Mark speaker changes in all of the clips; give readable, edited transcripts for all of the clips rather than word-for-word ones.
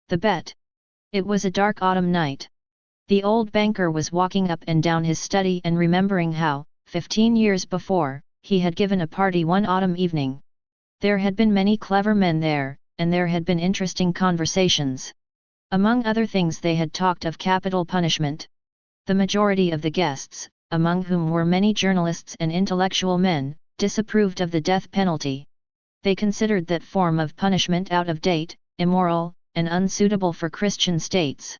Speaker 1: The bet. It was a dark autumn night. The old banker was walking up and down his study and remembering how, 15 years before, he had given a party one autumn evening. There had been many clever men there, and there had been interesting conversations. Among other things they had talked of capital punishment. The majority of the guests, among whom were many journalists and intellectual men, disapproved of the death penalty. They considered that form of punishment out of date, immoral, and unsuitable for Christian states.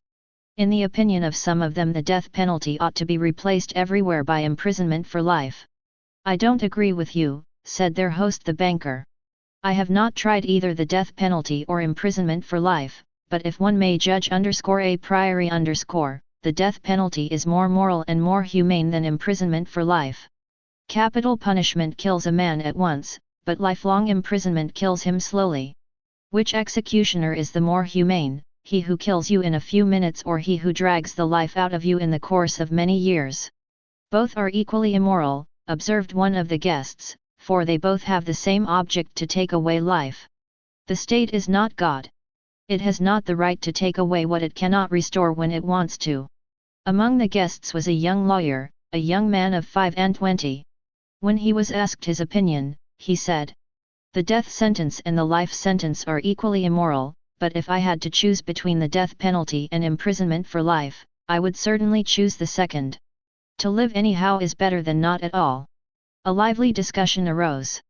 Speaker 1: In the opinion of some of them, the death penalty ought to be replaced everywhere by imprisonment for life. "I don't agree with you," said their host the banker. "I have not tried either the death penalty or imprisonment for life, but if one may judge a priori, the death penalty is more moral and more humane than imprisonment for life. Capital punishment kills a man at once, but lifelong imprisonment kills him slowly. Which executioner is the more humane, he who kills you in a few minutes or he who drags the life out of you in the course of many years?" "Both are equally immoral," observed one of the guests, "for they both have the same object, to take away life. The state is not God. It has not the right to take away what it cannot restore when it wants to." Among the guests was a young lawyer, a young man of 25. When he was asked his opinion, he said, "The death sentence and the life sentence are equally immoral, but if I had to choose between the death penalty and imprisonment for life, I would certainly choose the second. To live anyhow is better than not at all." A lively discussion arose.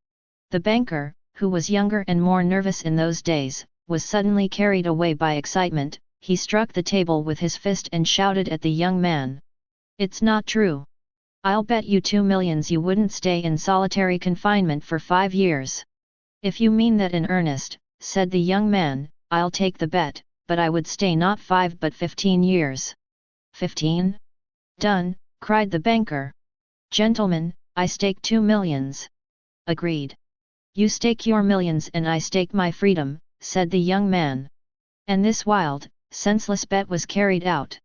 Speaker 1: The banker, who was younger and more nervous in those days, was suddenly carried away by excitement. He struck the table with his fist and shouted at the young man, "It's not true. I'll bet you 2 millions you wouldn't stay in solitary confinement for 5 years. "If you mean that in earnest," said the young man, "I'll take the bet, but I would stay not 5 but 15 years. 15? Done," cried the banker. "Gentlemen, I stake 2 millions. "Agreed. "You stake your millions and I stake my freedom," said the young man. And this wild, senseless bet was carried out.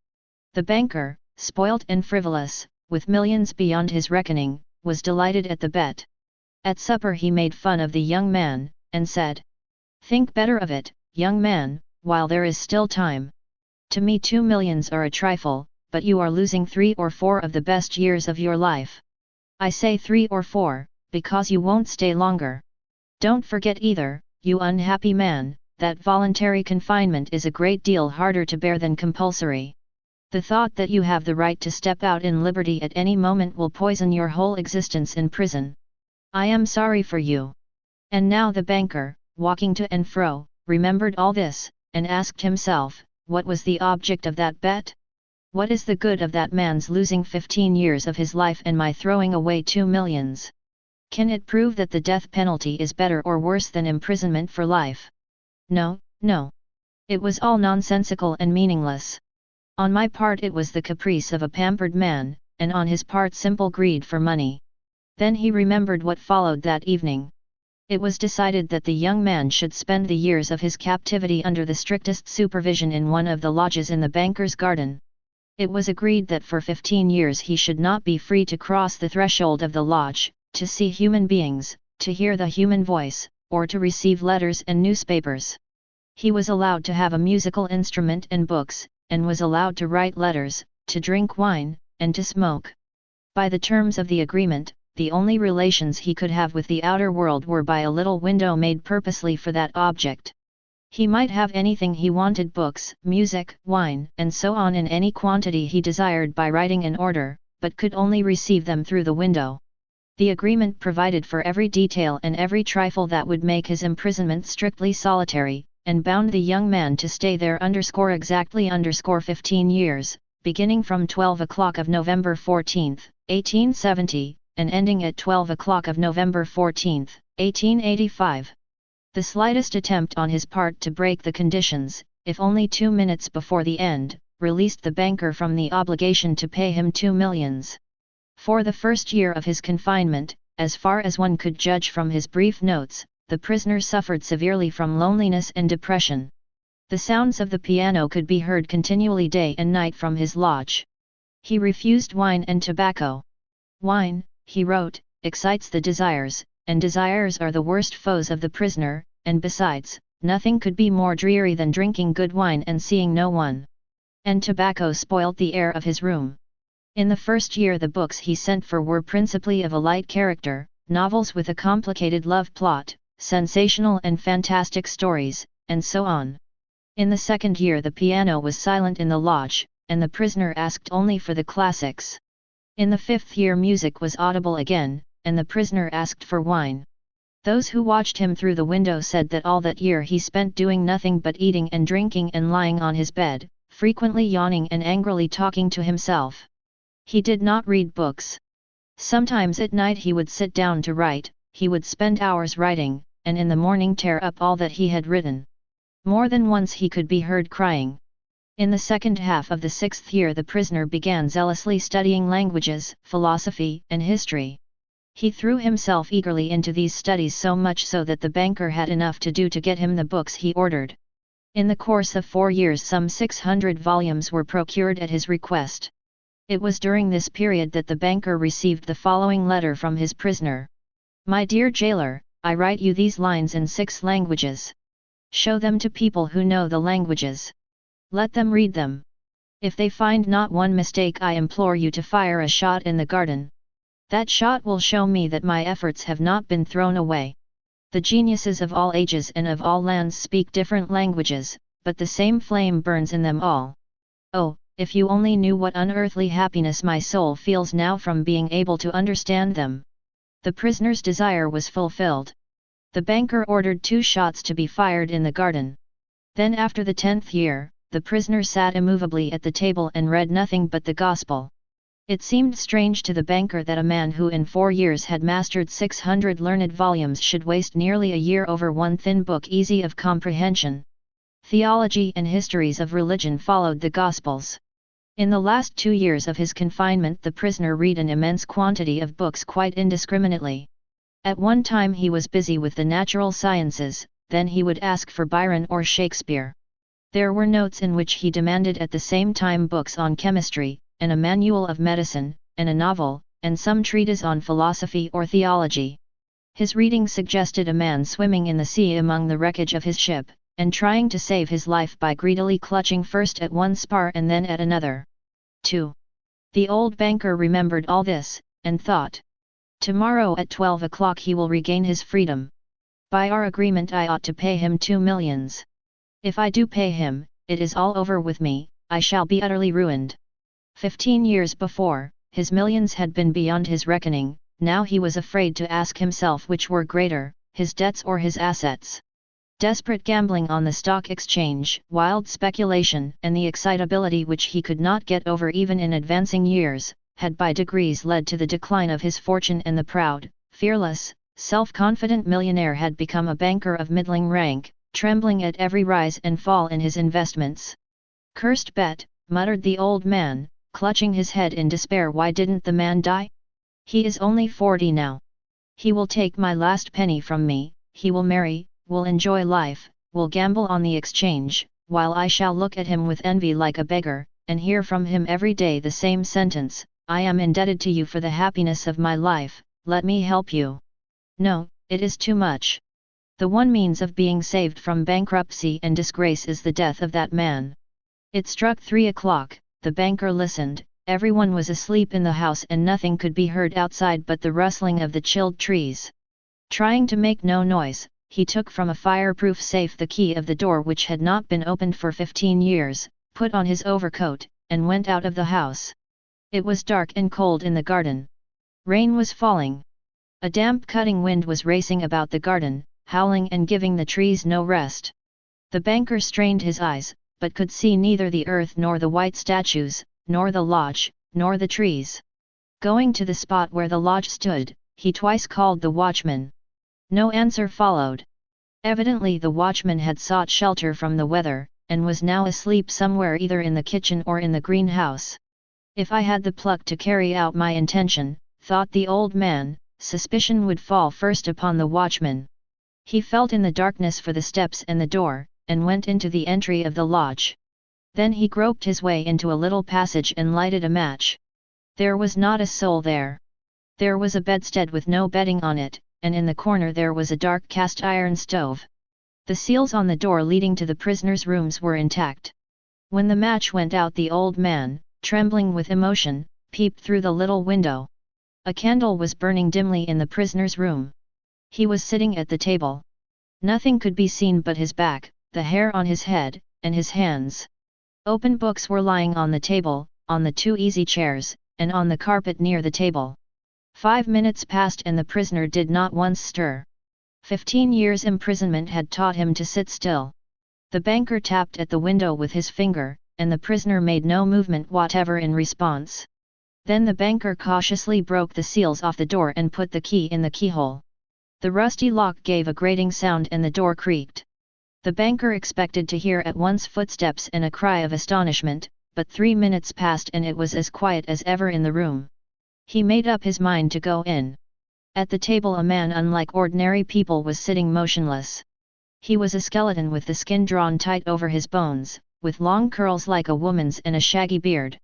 Speaker 1: The banker, spoilt and frivolous, with millions beyond his reckoning, was delighted at the bet. At supper he made fun of the young man, and said, "Think better of it, young man, while there is still time. To me 2 millions are a trifle, but you are losing 3 or 4 of the best years of your life. I say 3 or 4, because you won't stay longer. Don't forget either, you unhappy man, that voluntary confinement is a great deal harder to bear than compulsory. The thought that you have the right to step out in liberty at any moment will poison your whole existence in prison. I am sorry for you." And now the banker, walking to and fro, remembered all this, and asked himself, what was the object of that bet? What is the good of that man's losing 15 years of his life and my throwing away 2 millions? Can it prove that the death penalty is better or worse than imprisonment for life? No, no. It was all nonsensical and meaningless. On my part it was the caprice of a pampered man, and on his part simple greed for money. Then he remembered what followed that evening. It was decided that the young man should spend the years of his captivity under the strictest supervision in one of the lodges in the banker's garden. It was agreed that for 15 years he should not be free to cross the threshold of the lodge, to see human beings, to hear the human voice, or to receive letters and newspapers. He was allowed to have a musical instrument and books, and was allowed to write letters, to drink wine, and to smoke. By the terms of the agreement, the only relations he could have with the outer world were by a little window made purposely for that object. He might have anything he wanted, books, music, wine, and so on, in any quantity he desired by writing an order, but could only receive them through the window. The agreement provided for every detail and every trifle that would make his imprisonment strictly solitary, and bound the young man to stay there exactly 15 years, beginning from 12 o'clock of November 14, 1870, and ending at 12 o'clock of November 14, 1885. The slightest attempt on his part to break the conditions, if only 2 minutes before the end, released the banker from the obligation to pay him 2 millions. For the first year of his confinement, as far as one could judge from his brief notes, the prisoner suffered severely from loneliness and depression. The sounds of the piano could be heard continually day and night from his lodge. He refused wine and tobacco. "Wine," he wrote, "excites the desires, and desires are the worst foes of the prisoner, and besides, Nothing could be more dreary than drinking good wine and seeing no one. And tobacco spoilt the air of his room. In the first year the books he sent for were principally of a light character, novels with a complicated love plot, sensational and fantastic stories, and so on. In the second year the piano was silent in the lodge, and the prisoner asked only for the classics. In the fifth year music was audible again, and the prisoner asked for wine. Those who watched him through the window said that all that year he spent doing nothing but eating and drinking and lying on his bed, frequently yawning and angrily talking to himself. He did not read books. Sometimes at night he would sit down to write, he would spend hours writing, and in the morning tear up all that he had written. More than once he could be heard crying. In the second half of the sixth year the prisoner began zealously studying languages, philosophy, and history. He threw himself eagerly into these studies so much so that the banker had enough to do to get him the books he ordered. In the course of 4 years some 600 volumes were procured at his request. It was during this period that the banker received the following letter from his prisoner. My dear jailer, I write you these lines in 6 languages. Show them to people who know the languages. Let them read them. If they find not one mistake I implore you to fire a shot in the garden. That shot will show me that my efforts have not been thrown away. The geniuses of all ages and of all lands speak different languages, but the same flame burns in them all. Oh, if you only knew what unearthly happiness my soul feels now from being able to understand them. The prisoner's desire was fulfilled. The banker ordered 2 shots to be fired in the garden. Then after the 10th year, the prisoner sat immovably at the table and read nothing but the gospel. It seemed strange to the banker that a man who in 4 years had mastered 600 learned volumes should waste nearly a year over one thin book easy of comprehension. Theology and histories of religion followed the Gospels. In the last 2 years of his confinement the prisoner read an immense quantity of books quite indiscriminately. At one time he was busy with the natural sciences, then he would ask for Byron or Shakespeare. There were notes in which he demanded at the same time books on chemistry, and a manual of medicine, and a novel, and some treatise on philosophy or theology. His reading suggested a man swimming in the sea among the wreckage of his ship, and trying to save his life by greedily clutching first at one spar and then at another. 2. The old banker remembered all this, and thought, tomorrow at 12 o'clock he will regain his freedom. By our agreement I ought to pay him 2 millions. If I do pay him, it is all over with me, I shall be utterly ruined. 15 years before, his millions had been beyond his reckoning, now he was afraid to ask himself which were greater, his debts or his assets. Desperate gambling on the stock exchange, wild speculation, and the excitability which he could not get over even in advancing years, had by degrees led to the decline of his fortune, and the proud, fearless, self-confident millionaire had become a banker of middling rank, trembling at every rise and fall in his investments. Cursed bet, muttered the old man, clutching his head in despair. Why didn't the man die? He is only 40 now. He will take my last penny from me, he will marry, will enjoy life, will gamble on the exchange, while I shall look at him with envy like a beggar, and hear from him every day the same sentence, I am indebted to you for the happiness of my life, let me help you. No, it is too much. The one means of being saved from bankruptcy and disgrace is the death of that man. It struck 3 o'clock. The banker listened, everyone was asleep in the house and nothing could be heard outside but the rustling of the chilled trees. Trying to make no noise, he took from a fireproof safe the key of the door which had not been opened for 15 years, put on his overcoat, and went out of the house. It was dark and cold in the garden. Rain was falling. A damp cutting wind was racing about the garden, howling and giving the trees no rest. The banker strained his eyes, but could see neither the earth nor the white statues, nor the lodge, nor the trees. Going to the spot where the lodge stood, he twice called the watchman. No answer followed. Evidently the watchman had sought shelter from the weather, and was now asleep somewhere either in the kitchen or in the greenhouse. If I had the pluck to carry out my intention, thought the old man, suspicion would fall first upon the watchman. He felt in the darkness for the steps and the door, and went into the entry of the lodge. Then he groped his way into a little passage and lighted a match. There was not a soul there. There was a bedstead with no bedding on it, and in the corner there was a dark cast iron stove. The seals on the door leading to the prisoners' rooms were intact. When the match went out, the old man, trembling with emotion, peeped through the little window. A candle was burning dimly in the prisoner's room. He was sitting at the table. Nothing could be seen but his back, the hair on his head, and his hands. Open books were lying on the table, on the 2 easy chairs, and on the carpet near the table. 5 minutes passed and the prisoner did not once stir. 15 years' imprisonment had taught him to sit still. The banker tapped at the window with his finger, and the prisoner made no movement whatever in response. Then the banker cautiously broke the seals off the door and put the key in the keyhole. The rusty lock gave a grating sound and the door creaked. The banker expected to hear at once footsteps and a cry of astonishment, but 3 minutes passed and it was as quiet as ever in the room. He made up his mind to go in. At the table a man unlike ordinary people was sitting motionless. He was a skeleton with the skin drawn tight over his bones, with long curls like a woman's and a shaggy beard.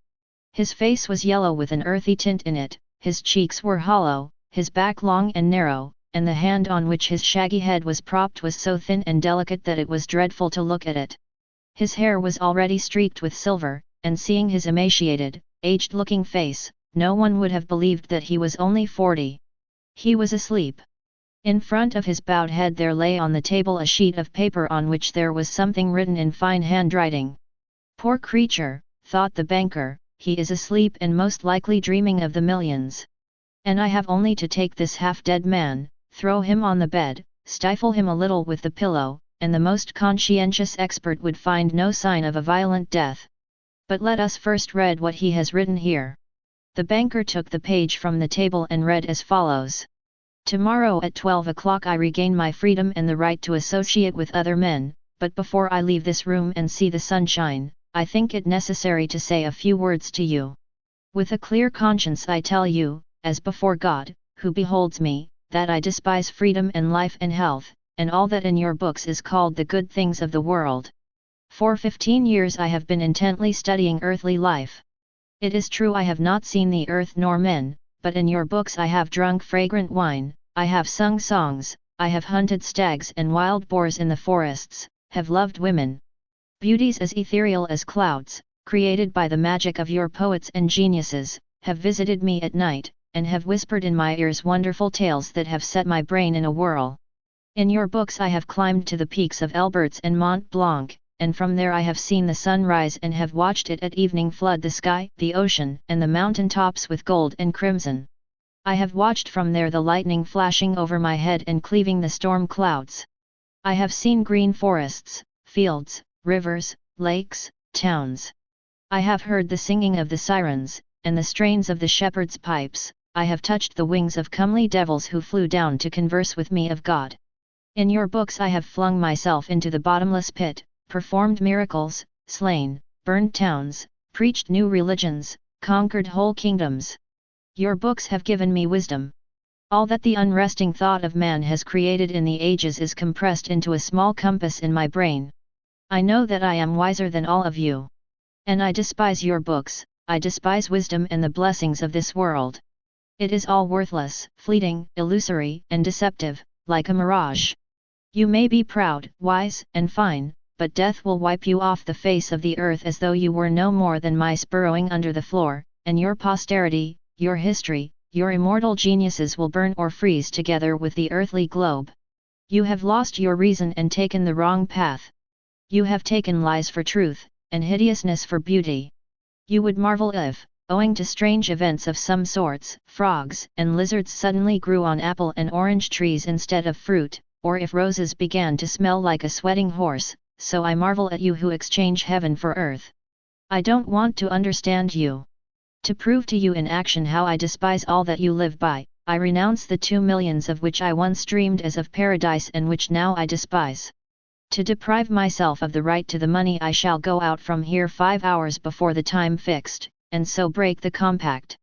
Speaker 1: His face was yellow with an earthy tint in it, his cheeks were hollow, his back long and narrow, and the hand on which his shaggy head was propped was so thin and delicate that it was dreadful to look at it. His hair was already streaked with silver, and seeing his emaciated, aged-looking face, no one would have believed that he was only 40. He was asleep. In front of his bowed head there lay on the table a sheet of paper on which there was something written in fine handwriting. Poor creature, thought the banker, he is asleep and most likely dreaming of the millions. And I have only to take this half-dead man, throw him on the bed, stifle him a little with the pillow, and the most conscientious expert would find no sign of a violent death. But let us first read what he has written here. The banker took the page from the table and read as follows. Tomorrow at 12 o'clock I regain my freedom and the right to associate with other men, but before I leave this room and see the sunshine, I think it necessary to say a few words to you. With a clear conscience I tell you, as before God, who beholds me, that I despise freedom and life and health, and all that in your books is called the good things of the world. For 15 years I have been intently studying earthly life. It is true I have not seen the earth nor men, but in your books I have drunk fragrant wine, I have sung songs, I have hunted stags and wild boars in the forests, have loved women. Beauties as ethereal as clouds, created by the magic of your poets and geniuses, have visited me at night, and have whispered in my ears wonderful tales that have set my brain in a whirl. In your books I have climbed to the peaks of Elberts and Mont Blanc, and from there I have seen the sun rise and have watched it at evening flood the sky, the ocean, and the mountain tops with gold and crimson. I have watched from there the lightning flashing over my head and cleaving the storm clouds. I have seen green forests, fields, rivers, lakes, towns. I have heard the singing of the sirens, and the strains of the shepherds' pipes. I have touched the wings of comely devils who flew down to converse with me of God. In your books I have flung myself into the bottomless pit, performed miracles, slain, burned towns, preached new religions, conquered whole kingdoms. Your books have given me wisdom. All that the unresting thought of man has created in the ages is compressed into a small compass in my brain. I know that I am wiser than all of you. And I despise your books, I despise wisdom and the blessings of this world. It is all worthless, fleeting, illusory, and deceptive, like a mirage. You may be proud, wise, and fine, but death will wipe you off the face of the earth as though you were no more than mice burrowing under the floor, and your posterity, your history, your immortal geniuses will burn or freeze together with the earthly globe. You have lost your reason and taken the wrong path. You have taken lies for truth, and hideousness for beauty. You would marvel if, owing to strange events of some sorts, frogs and lizards suddenly grew on apple and orange trees instead of fruit, or if roses began to smell like a sweating horse, so I marvel at you who exchange heaven for earth. I don't want to understand you. To prove to you in action how I despise all that you live by, I renounce the 2 millions of which I once dreamed as of paradise and which now I despise. To deprive myself of the right to the money I shall go out from here 5 hours before the time fixed, and so break the compact.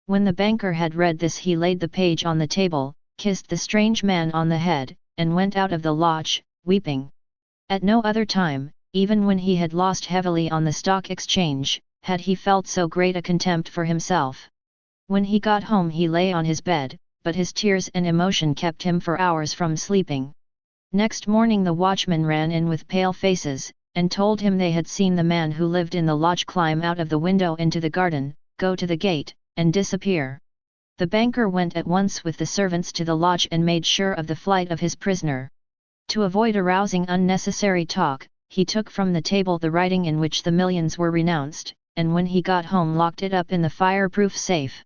Speaker 1: When the banker had read this he laid the page on the table, kissed the strange man on the head, and went out of the lodge, weeping. At no other time, even when he had lost heavily on the stock exchange, had he felt so great a contempt for himself. When he got home he lay on his bed, but his tears and emotion kept him for hours from sleeping. Next morning the watchmen ran in with pale faces, and told him they had seen the man who lived in the lodge climb out of the window into the garden, go to the gate, and disappear. The banker went at once with the servants to the lodge and made sure of the flight of his prisoner. To avoid arousing unnecessary talk, he took from the table the writing in which the millions were renounced, and when he got home locked it up in the fireproof safe.